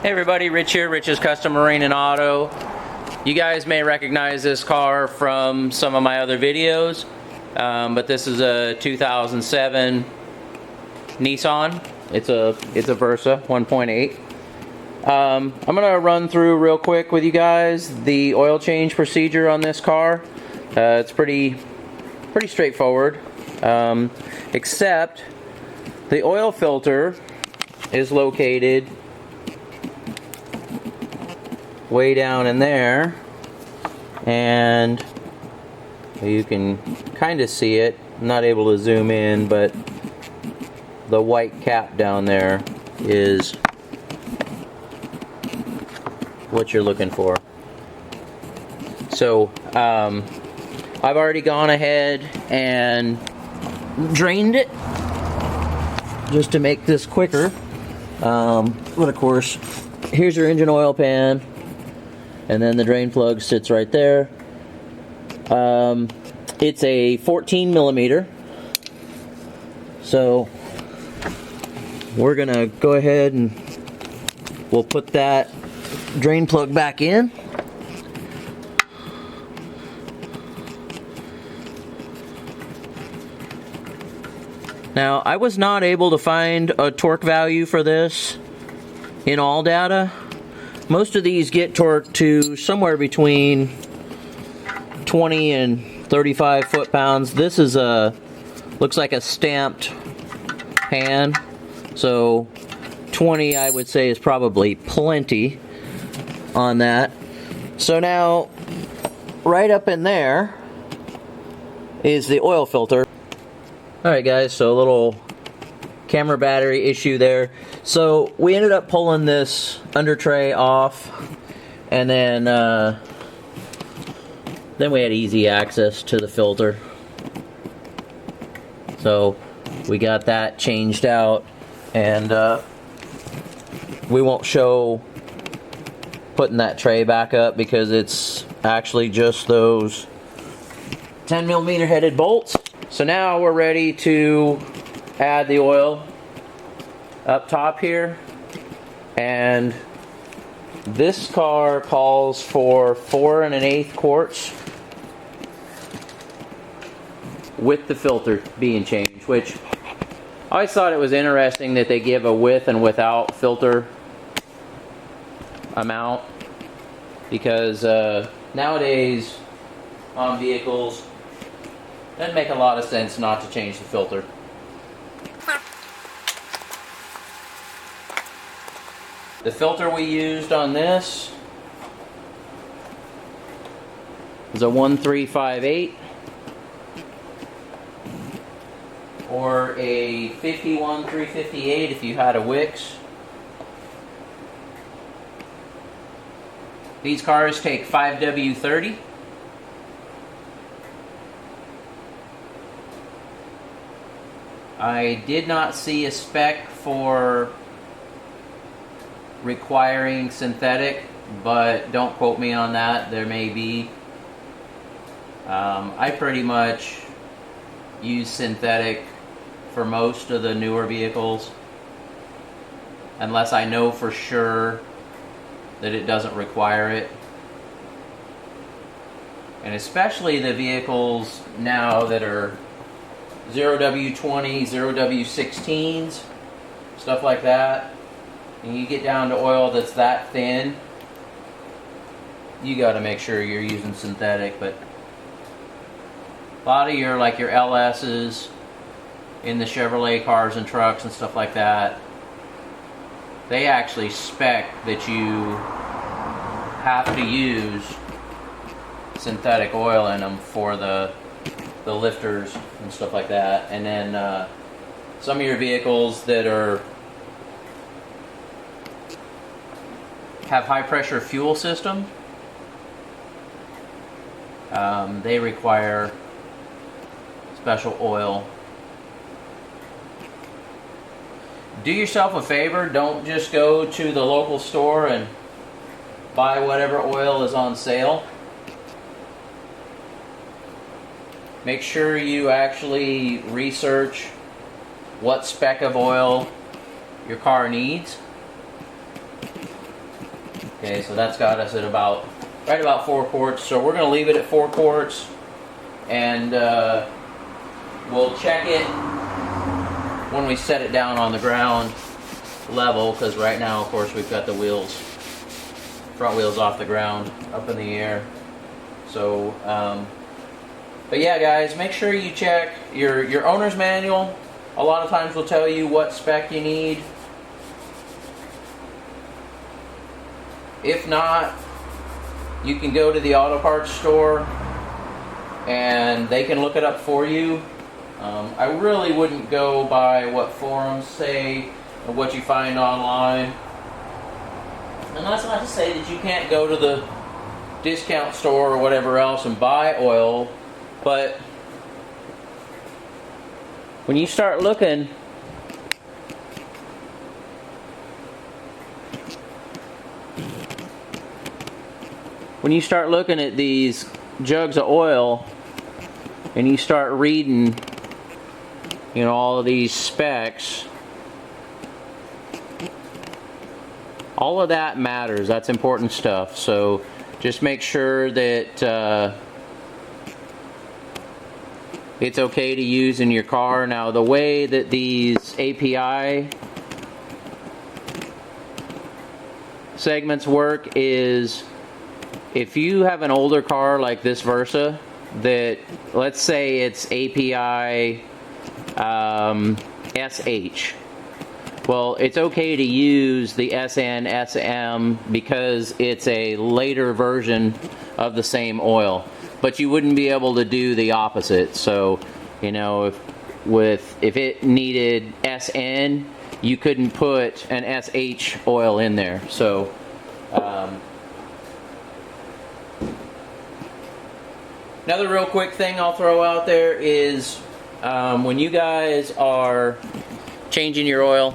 Hey everybody, Rich here, Rich's Custom Marine and Auto. You guys may recognize this car from some of my other videos, but this is a 2007 Nissan. It's a Versa 1.8. I'm gonna run through real quick with you guys the oil change procedure on this car. It's pretty straightforward, except the oil filter is located way down in there, and you can kind of see it. I'm not able to zoom in, but the white cap down there is what you're looking for. So I've already gone ahead and drained it just to make this quicker, but of course here's your engine oil pan, and then the drain plug sits right there. It's a 14 millimeter, so we're gonna go ahead and we'll put that drain plug back in. Now, I was not able to find a torque value for this in all data. Most of these get torqued to somewhere between 20 and 35 foot-pounds. This is looks like a stamped pan, so 20 I would say is probably plenty on that. So now, right up in there is the oil filter. Alright guys, so a little camera battery issue there. So we ended up pulling this under tray off, and then we had easy access to the filter. So we got that changed out, and we won't show putting that tray back up because it's actually just those 10 millimeter headed bolts. So now we're ready to add the oil up top here, and this car calls for 4 1/8 quarts with the filter being changed, which I always thought it was interesting that they give a with and without filter amount, because nowadays on vehicles it doesn't make a lot of sense not to change the filter. The filter we used on this is a 1358 or a 51358 if you had a Wix. These cars take 5W30. I did not see a spec for requiring synthetic, but don't quote me on that. There may be. I pretty much use synthetic for most of the newer vehicles, unless I know for sure that it doesn't require it. And especially the vehicles now that are 0W20, 0W16s, stuff like that, and you get down to oil that's that thin, you got to make sure you're using synthetic. But a lot of your LS's in the Chevrolet cars and trucks and stuff like that, they actually spec that you have to use synthetic oil in them for the lifters and stuff like that. And then some of your vehicles that have high pressure fuel system, they require special oil. Do yourself a favor, don't just go to the local store and buy whatever oil is on sale. Make sure you actually research what spec of oil your car needs. Okay, so that's got us at right about 4 quarts. So we're going to leave it at 4 quarts, and we'll check it when we set it down on the ground level, because right now, of course, we've got the front wheels off the ground, up in the air. So, but yeah, guys, make sure you check your owner's manual. A lot of times will tell you what spec you need. If not, you can go to the auto parts store and they can look it up for you. I really wouldn't go by what forums say or what you find online. And that's not to say that you can't go to the discount store or whatever else and buy oil, but when you start looking, at these jugs of oil and you start reading, you know, all of these specs, all of that matters. That's important stuff. So just make sure that it's okay to use in your car. Now, the way that these API segments work is, if you have an older car like this Versa, that, let's say it's API SH, well, it's okay to use the SN, SM because it's a later version of the same oil. But you wouldn't be able to do the opposite. So, you know, if it needed SN, you couldn't put an SH oil in there. So, another real quick thing I'll throw out there is when you guys are changing your oil,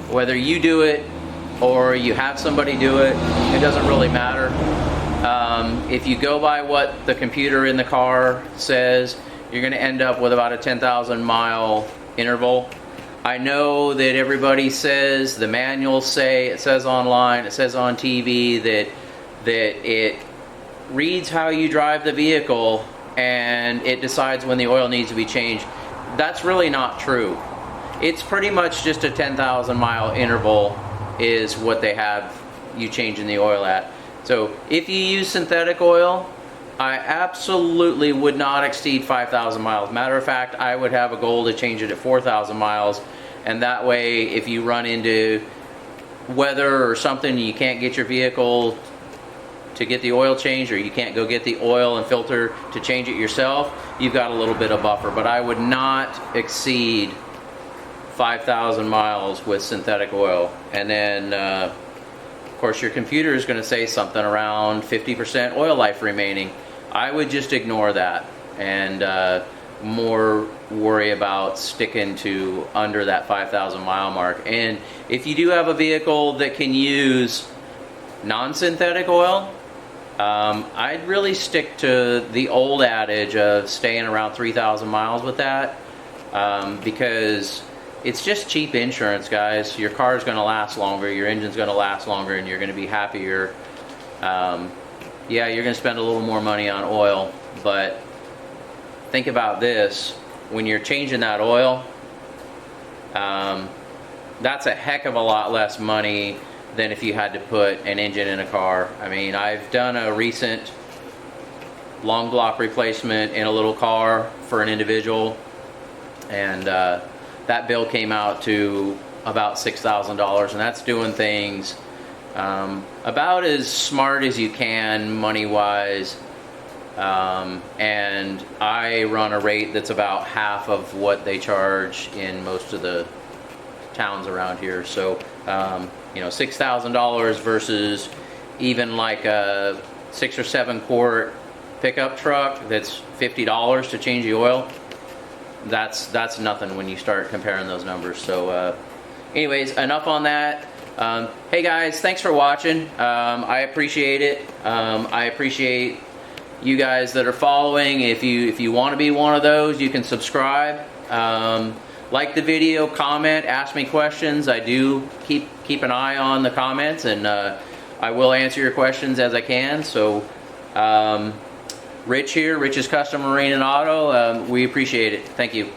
whether you do it or you have somebody do it, it doesn't really matter. If you go by what the computer in the car says, you're going to end up with about a 10,000 mile interval. I know that everybody says, the manuals say, it says online, it says on TV that it reads how you drive the vehicle and it decides when the oil needs to be changed. That's really not true. It's pretty much just a 10,000 mile interval is what they have you changing the oil at. So if you use synthetic oil, I absolutely would not exceed 5,000 miles. Matter of fact, I would have a goal to change it at 4,000 miles, and that way if you run into weather or something, you can't get your vehicle to get the oil changed, or you can't go get the oil and filter to change it yourself, you've got a little bit of buffer. But I would not exceed 5,000 miles with synthetic oil. And then of course your computer is going to say something around 50% oil life remaining. I would just ignore that and more worry about sticking to under that 5,000 mile mark. And if you do have a vehicle that can use non-synthetic oil, I'd really stick to the old adage of staying around 3,000 miles with that, because it's just cheap insurance, guys. Your car is going to last longer, your engine's going to last longer, and you're going to be happier. Yeah, you're going to spend a little more money on oil, but think about this. When you're changing that oil, that's a heck of a lot less money than if you had to put an engine in a car. I mean, I've done a recent long block replacement in a little car for an individual, and that bill came out to about $6,000, and that's doing things about as smart as you can money-wise, and I run a rate that's about half of what they charge in most of the towns around here. So you know, $6,000 versus even like a 6 or 7 quart pickup truck that's $50 to change the oil. That's nothing when you start comparing those numbers. So anyways, enough on that. Hey guys, thanks for watching. I appreciate it. I appreciate you guys that are following. If you want to be one of those, you can subscribe. like the video, comment, ask me questions. I do keep an eye on the comments, and I will answer your questions as I can. So Rich here, Rich's Custom Marine and Auto, we appreciate it. Thank you.